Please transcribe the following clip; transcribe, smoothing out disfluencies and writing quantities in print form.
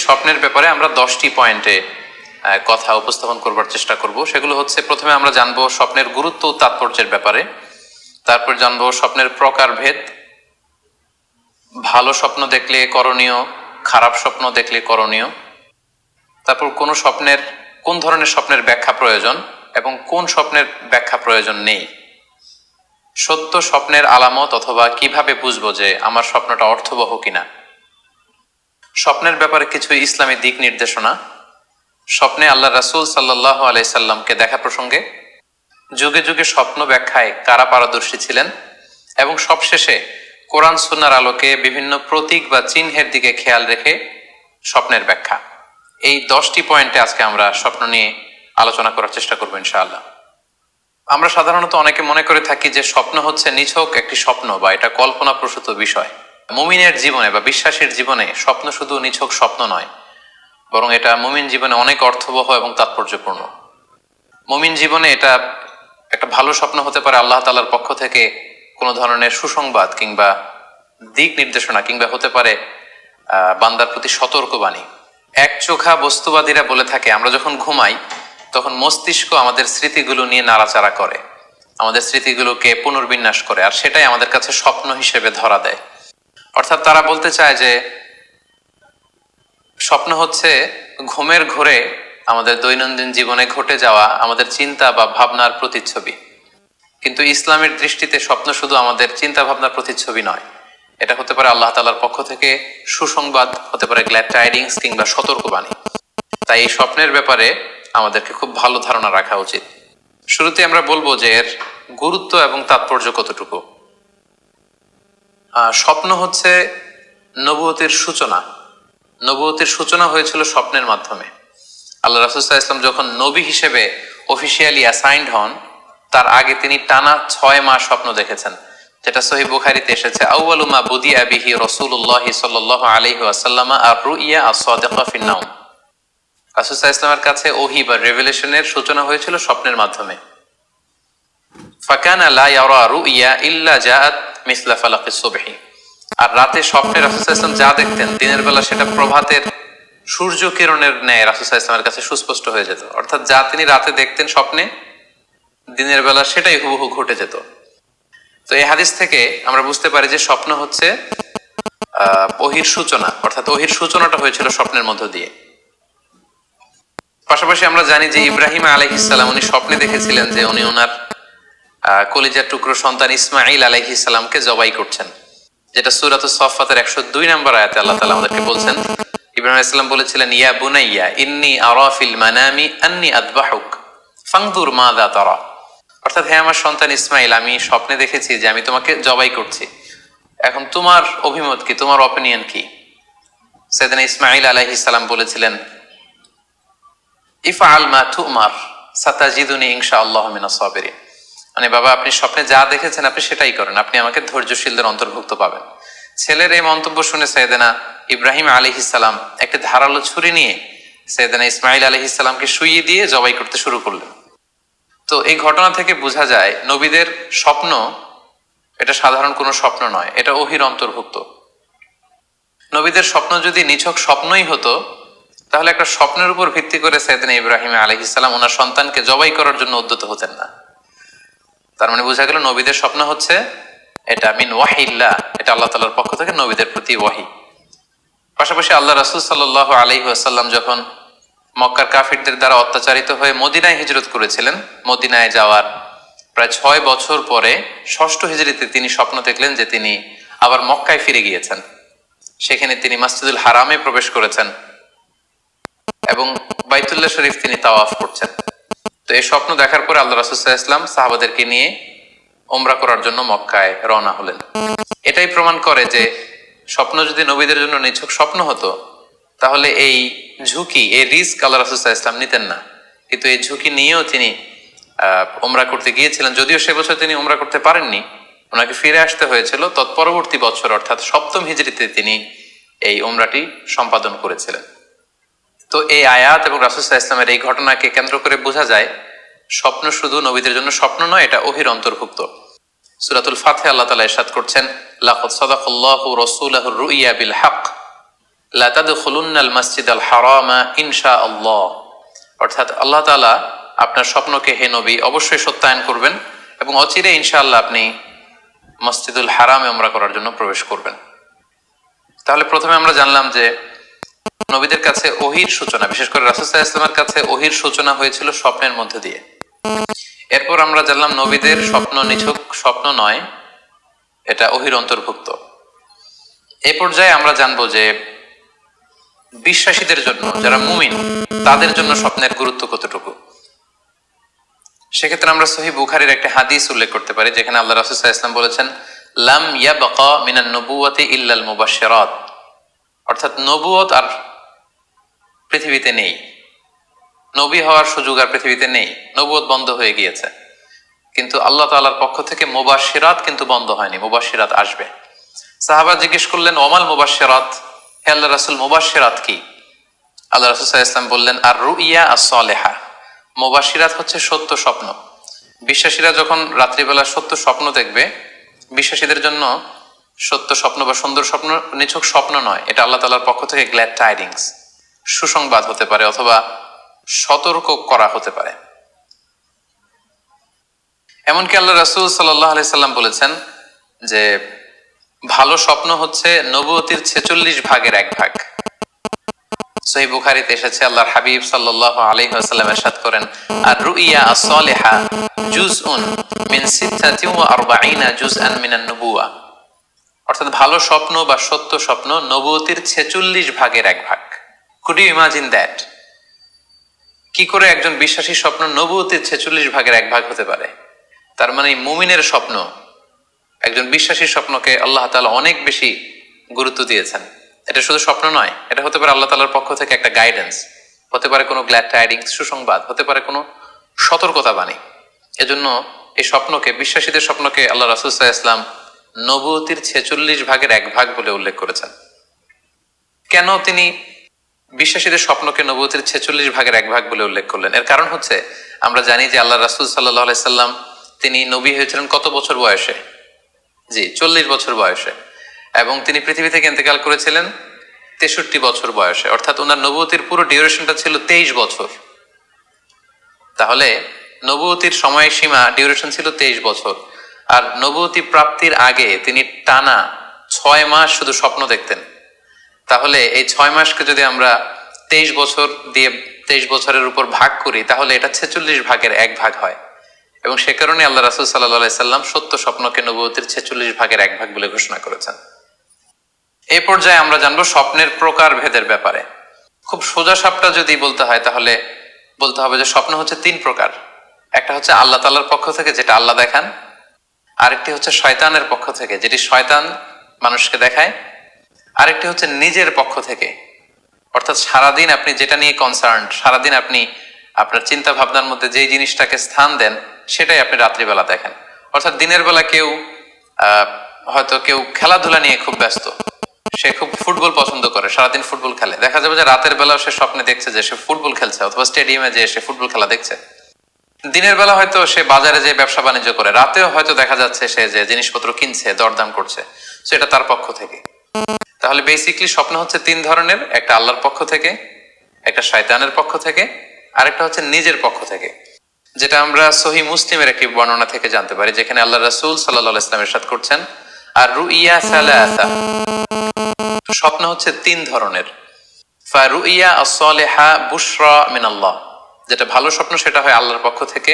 স্বপ্নের ব্যাপারে আমরা 10টি পয়েন্টে কথা উপস্থাপন করবার চেষ্টা করব। সেগুলো হচ্ছে, প্রথমে আমরা জানবো স্বপ্নের গুরুত্ব ও তাৎপর্যের ব্যাপারে, তারপর জানবো স্বপ্নের প্রকারভেদ, ভালো স্বপ্ন দেখলে করণীয়, খারাপ স্বপ্ন দেখলে করণীয়, তারপর কোন ধরনের স্বপ্নের ব্যাখ্যা প্রয়োজন এবং কোন স্বপ্নের ব্যাখ্যা প্রয়োজন নেই, সত্য স্বপ্নের আলামত অথবা কিভাবে বুঝবো যে আমার স্বপ্নটা অর্থবহ কিনা, স্বপ্নের ব্যাপারে কিছু ইসলামী দিক নির্দেশনা, স্বপ্নে আল্লাহ রাসূল সাল্লাল্লাহু আলাইহি সাল্লামকে দেখা প্রসঙ্গে, যুগে যুগে স্বপ্ন ব্যাখ্যায় কারা পারদর্শী ছিলেন, এবং সবশেষে কোরআন সুন্নাহর আলোকে বিভিন্ন প্রতীক বা চিহ্নের দিকে খেয়াল রেখে স্বপ্নের ব্যাখ্যা। এই 10টি পয়েন্টে আজকে আমরা স্বপ্ন নিয়ে আলোচনা করার চেষ্টা করবো ইনশাআল্লাহ। আমরা সাধারণত অনেকে মনে করে থাকি যে স্বপ্ন হচ্ছে নিছক একটি স্বপ্ন বা এটা কল্পনাপ্রসূত বিষয়। মুমিনের জীবনে বা বিশ্বাসীর জীবনে স্বপ্ন শুধু নিছক স্বপ্ন নয়, বরং এটা মুমিন জীবনে অনেক অর্থবহ এবং তাৎপর্যপূর্ণ। মুমিন জীবনে এটা একটা ভালো স্বপ্ন হতে পারে আল্লাহ তাআলার পক্ষ থেকে কোনো ধরনের সুসংবাদ কিংবা দিক নির্দেশনা, কিংবা হতে পারে বান্দার প্রতি সতর্কবাণী। একচোখা বস্তুবাদীরা বলে থাকে আমরা যখন ঘুমাই তখন মস্তিষ্ক আমাদের স্মৃতিগুলো নিয়ে নাড়াচাড়া করে, আমাদের স্মৃতিগুলোকে পুনর্বিন্যাস করে, আর সেটাই আমাদের কাছে স্বপ্ন হিসেবে ধরা দেয়। অর্থাৎ তারা বলতে চায় যে স্বপ্ন হচ্ছে ঘুমের ঘোরে আমাদের দৈনন্দিন জীবনে ঘটে যাওয়া আমাদের চিন্তা বা ভাবনার প্রতিচ্ছবি। কিন্তু ইসলামের দৃষ্টিতে স্বপ্ন শুধু আমাদের চিন্তা ভাবনার প্রতিচ্ছবি নয়, এটা হতে পারে আল্লাহ তাআলার পক্ষ থেকে সুসংবাদ, হতে পারে গ্ল্যাড টাইডিংস কিংবা সতর্কবাণী। তাই এই স্বপ্নের ব্যাপারে আমাদেরকে খুব ভালো ধারণা রাখা উচিত। শুরুতে আমরা বলবো যে এর গুরুত্ব এবং তাৎপর্য কতটুকু। স্বপ্ন হচ্ছে নবুয়তের সূচনা। নবুয়তের সূচনা হয়েছিল স্বপ্নের মাধ্যমে। আল্লাহ রাসূল সাল্লাল্লাহু আলাইহি ওয়াসাল্লাম যখন নবী হিসেবে অফিসিয়ালি অ্যাসাইন্ড হন, তার আগে তিনি টানা 6 মাস স্বপ্ন দেখেছেন, যেটা সহিহ বুখারীতে এসেছে, আউয়ালু মা বুদিআ বিহি রাসূলুল্লাহ সাল্লাল্লাহু আলাইহি ওয়াসাল্লাম আর-রুইয়া আস-সাদিকা ফিন নাওম। রাসূল সাল্লাল্লাহু আলাইহি ওয়াসাল্লামের কাছে ওহী বা রেভেলেশনের সূচনা হয়েছিল স্বপ্নের মাধ্যমে। ফাকানা লা ইয়ারা রুইয়া ইল্লা জাআত মিসলা ফালাকিস সুবহি। আর রাতে স্বপ্নে রাসূল সাল্লাল্লাহু আলাইহি ওয়াসাল্লাম যা দেখতেন, দিনের বেলা সেটা প্রভাতের সূর্য কিরণের ন্যায় রাসূল সাল্লাল্লাহু আলাইহি ওয়াসাল্লামের কাছে সুস্পষ্ট হয়ে যেত। অর্থাৎ যা তিনি রাতে দেখতেন স্বপ্নে, দিনের বেলা সেটাই হুবহু ঘটে যেত। তো এই হাদিস থেকে আমরা বুঝতে পারি যে স্বপ্ন হচ্ছে ওহীর সূচনা, অর্থাৎ ওহীর সূচনাটা হয়েছিল স্বপ্নের মধ্য দিয়ে। পাশাপাশি আমরা জানি যে ইব্রাহিম আলাইহিস সালাম উনি স্বপ্নে দেখেছিলেন যে উনি ওনার কলিজার টুকরো সন্তান ইসমাঈল আলাইহিস সালামকে জবাই করছেন, যেটা সূরাতুস সাফফাতের 102 নম্বর আয়াতে আল্লাহ তাআলা আমাদেরকে বলছেন। ইব্রাহিম আলাইহিস সালাম বলেছিলেন, ইয়া বুনাইয়া ইন্নী আরা ফিল মানামি আন্নী আযবাহুক ফানজুর মাযা তারা। অর্থাৎ হে আমার সন্তান ইসমাইল, আমি স্বপ্নে দেখেছি যে আমি তোমাকে জবাই করছি, এখন তোমার অভিমত কি, তোমার অপিনিয়ন কি? সাইয়েদনা ইসমাঈল আলাইহিস সালাম বলেছিলেন, ইফআল মা তুমার সাতাজিদুনি ইনশাআল্লাহ মিনাস সাবিরিন। মানে বাবা, আপনি স্বপ্নে যা দেখেছেন আপনি সেটাই করেন, আপনি আমাকে ধৈর্যশীলদের অন্তর্ভুক্ত পাবেন। ছেলের এই মন্তব্য শুনে সাইয়েদনা ইব্রাহিম আলাইহিস সালাম একটা ধারালো ছুরি নিয়ে সাইয়েদনা ইসমাঈল আলাইহিস সালামকে শুইয়ে দিয়ে জবাই করতে শুরু করলেন। তো এই ঘটনা থেকে বোঝা যায় নবীদের স্বপ্ন এটা সাধারণ কোনো স্বপ্ন নয়, এটা ওহীর অন্তর্ভুক্ত। নবীদের স্বপ্ন যদি নিছক স্বপ্নই হতো, তাহলে একটা স্বপ্নের উপর ভিত্তি করে সাইয়েদনা ইব্রাহিম আলাইহিস সালাম ওনার সন্তানকে জবাই করার জন্য উদ্যত হতেন না। তার মানে বোঝা গেল নবীদের স্বপ্ন হচ্ছে এটা মিন ওয়াহিল্লাহ, এটা আল্লাহ তাআলার পক্ষ থেকে নবীদের প্রতি ওয়াহি। পাশাপাশি আল্লাহ রাসূল সাল্লাল্লাহু আলাইহি ওয়াসাল্লাম যখন মক্কার কাফিরদের দ্বারা অত্যাচারিত হয়ে মদিনায় হিজরত করেছিলেন, মদিনায় যাওয়ার প্রায় 6 বছর পরে 6ষ্ঠ হিজরিতে তিনি স্বপ্ন দেখলেন যে তিনি আবার মক্কায় ফিরে গিয়েছেন। সেখানে তিনি মসজিদুল হারামে প্রবেশ করেছেন এবং বাইতুল্লাহ শরীফ তিনি তাওয়াফ করছেন। তো এই স্বপ্ন দেখার পরে আল্লাহ রাসূল সাল্লাল্লাহু আলাইহি ওয়াসাল্লাম সাহাবাদেরকে নিয়ে উমরা করার জন্য মক্কায় রওনা হলেন। এটাই প্রমাণ করে যে স্বপ্ন যদি নবীদের জন্য নিছক স্বপ্ন হতো, তাহলে এই ঝুঁকি, এই রিস্ক আল্লাহ রাসূল সাল্লাল্লাহু আলাইহি ওয়াসাল্লাম নিতেন না। কিন্তু এই ঝুঁকি নিয়েও তিনি উমরা করতে গিয়েছিলেন, যদিও সে বছর তিনি উমরা করতে পারেননি, ওনাকে ফিরে আসতে হয়েছিল। তৎপরবর্তী বছর অর্থাৎ 7ম হিজরিতে তিনি এই উমরাটি সম্পাদন করেছিলেন। তো এই আয়াত এবং রাসূল সাল্লাল্লাহু আলাইহি ওয়াসাল্লামের এই ঘটনাকে কেন্দ্র করে বোঝা যায় স্বপ্ন শুধু নবীদের জন্য স্বপ্ন নয়, এটা ওহীর অন্তর্ভুক্ত। সূরাতুল ফাতহে আল্লাহ তাআলা ইরশাদ করছেন, লাকাদ সাদাকাল্লাহু রাসূলাহুর রুইয়া বিল হক লা তাদখুলুন্নাল মাসজিদাল হারামা ইনশাআল্লাহ, অর্থাৎ আল্লাহ তাআলা আপনার স্বপ্নকে হে নবী অবশ্যই সত্যায়ন করবেন এবং অচিরে ইনশাআল্লাহ আপনি মসজিদুল হারামে উমরা করার জন্য প্রবেশ করবেন। তাহলে প্রথমে আমরা জানলাম যে নবীদের কাছে ওহীর সূচনা, বিশেষ করে রাসূল সাল্লাল্লাহু আলাইহি ওয়াসাল্লামের কাছে ওহীর সূচনা হয়েছিল স্বপ্নের মধ্যে দিয়ে। এরপর আমরা জানলাম নবীদের স্বপ্ন নিছক স্বপ্ন নয়, এটা ওহীর অন্তর্ভুক্ত। এই পর্যায়ে আমরা জানবো যে বিশ্বাসীদের জন্য, যারা মুমিন, তাদের জন্য স্বপ্নের গুরুত্ব কতটুকু। সেক্ষেত্রে আমরা সহিহ বুখারীর একটা হাদিস উল্লেখ করতে পারি, যেখানে আল্লাহ রাসূল সাল্লাল্লাহু আলাইহি ওয়াসাল্লাম বলেছেন, লাম ইয়াবকা মিনান নবুওয়াতি ইল্লাল মুবাশশিরাত, অর্থাৎ নবুয়ত আর পৃথিবীতে নেই, নবী হওয়ার সুযোগ আর পৃথিবীতে নেই, নবুয়ত বন্ধ হয়ে গিয়েছে। কিন্তু আল্লাহ তাআলার পক্ষ থেকে মুবাশশিরাত কিন্তু বন্ধ হয়নি, মুবাশশিরাত আসবে। সাহাবা জিজ্ঞেস করলেন, ওমাল মুবাশশিরাত, হে আল্লাহর রাসূল মুবাশশিরাত কি? আল্লাহ রাসূল সাল্লাল্লাহু আলাইহি ওয়াসাল্লাম বললেন, আর রুইয়া আস-সালেহা, মুবাশশিরাত হচ্ছে সত্য স্বপ্ন। বিশ্বাসীরা যখন রাত্রিবেলা সত্য স্বপ্ন দেখবে, বিশ্বাসীদের জন্য সত্য স্বপ্ন বা সুন্দর স্বপ্ন নিছক স্বপ্ন নয়, এটা আল্লাহ তাআলার পক্ষ থেকে গ্ল্যাড টাইডিংস, সুসংবাদ হতে পারে অথবা সতর্ক করা হতে পারে। এমনকি আল্লাহ রাসূল সাল্লাল্লাহু আলাইহি সাল্লাম বলেছেন যে ভালো স্বপ্ন হচ্ছে নবুয়তির 46 ভাগের 1 ভাগ। সহিহ বুখারীতে এসেছে, আল্লাহর হাবিব সাল্লাল্লাহু আলাইহি ওয়াসাল্লাম ইরশাদ করেন, আর রুইয়া আস-সালিহা জুজউন মিন 46 জুজআন মিনান নুবুওয়া, অর্থাৎ ভালো স্বপ্ন বা সত্য স্বপ্ন নবুয়তির 46 ভাগের 1 ভাগ। Could you imagine that? কি করে একজন বিশ্বাসী স্বপ্ন নবুয়তির 46 ভাগের 1 ভাগ হতে পারে? তার মানে মুমিনের স্বপ্ন, একজন বিশ্বাসীর স্বপ্নকে আল্লাহ তাআলা অনেক বেশি গুরুত্ব দিয়েছেন। এটা শুধু স্বপ্ন নয়, এটা হতে পারে আল্লাহ তাআলার পক্ষ থেকে একটা গাইডেন্স, হতে পারে কোনো গ্ল্যাড টাইডিংস, সুসংবাদ, হতে পারে কোনো সতর্কতা বাণী। এজন্য এই স্বপ্নকে, বিশ্বাসীদের স্বপ্নকে আল্লাহ রাসূল সাল্লাল্লাহু আলাইহি ওয়াসাল্লাম নবুয়তির 46 ভাগের 1 ভাগ বলে উল্লেখ করেছেন। কেন তিনি বিশ্বাসীদের স্বপ্নকে নবুয়তির 46 ভাগের 1 ভাগ বলে উল্লেখ করলেন? এর কারণ হচ্ছে, আমরা জানি যে আল্লাহ রাসূল সাল্লাল্লাহু আলাইহি সাল্লাম তিনি নবী হয়েছিলেন কত বছর বয়সে? জি, 40 বছর বয়সে। এবং তিনি পৃথিবী থেকে ইন্তেকাল করেছিলেন 63 বছর বয়সে, অর্থাৎ ওনার নবুয়তির পুরো ডিউরেশনটা ছিল 23 বছর। তাহলে নবুয়তির সময়সীমা ডিউরেশন ছিল 23 বছর। আর নবুয়তি প্রাপ্তির আগে তিনি টানা 6 মাস শুধু স্বপ্ন দেখতেন। তাহলে এই 6 মাসকে যদি আমরা 23 বছর দিয়ে 23 বছরের উপর ভাগ করি, তাহলে এটা 46 ভাগের 1 ভাগ হয়। এবং সে কারণে আল্লাহ রাসূল সাল্লাল্লাহু আলাইহি সাল্লাম সত্য স্বপ্নকে নবুয়তির 46 ভাগের 1 ভাগ বলে ঘোষণা করেছেন। এই পর্যায়ে আমরা জানবো স্বপ্নের প্রকার ভেদের ব্যাপারে। খুব সোজা সাপটা যদি বলতে হয়, তাহলে বলতে হবে যে স্বপ্ন হচ্ছে 3 প্রকার। একটা হচ্ছে আল্লাহ তাআলার পক্ষ থেকে, যেটা আল্লাহ দেখান। আরেকটি হচ্ছে শয়তানের পক্ষ থেকে, যেটি শয়তান মানুষকে দেখায়। আরেকটি হচ্ছে নিজের পক্ষ থেকে, অর্থাৎ সারাদিন আপনি যেটা নিয়ে কনসার্ন, সারাদিন আপনি আপনার চিন্তা ভাবনার মধ্যে যেই জিনিসটাকে স্থান দেন, সেটাই আপনি রাত্রিবেলা দেখেন। অর্থাৎ দিনের বেলা হয়তো কেউ খেলাধুলা নিয়ে খুব ব্যস্ত, সে খুব ফুটবল পছন্দ করে, সারাদিন ফুটবল খেলে। দেখা যাবে যে রাতের বেলাও সে স্বপ্নে দেখছে যে সে ফুটবল খেলছে, অথবা স্টেডিয়ামে যে সে ফুটবল খেলা দেখছে। দিনের বেলা হয়তো সে বাজারে যে ব্যবসা বাণিজ্য করে, রাতেও হয়তো দেখা যাচ্ছে সে যে জিনিসপত্র কিনছে, দরদাম করছে। সেটা তার পক্ষ থেকে। তাহলে বেসিকলি স্বপ্ন হচ্ছে 3 ধরনের, একটা আল্লাহর পক্ষ থেকে, একটা শয়তানের পক্ষ থেকে, আরেকটা হচ্ছে নিজের পক্ষ থেকে, যেটা আমরা সহিহ মুসলিমের একটি বর্ণনা থেকে জানতে পারি, যেখানে আল্লাহ রাসূল সাল্লাল্লাহু আলাইহি ওয়াসাল্লাম ইরশাদ করছেন, আর রুইয়া সালাসা, স্বপ্ন হচ্ছে 3 ধরনের। ফারুইয়া আস-সালিহা বুশরা মিনাল্লাহ, যেটা ভালো স্বপ্ন সেটা হয় আল্লাহর পক্ষ থেকে,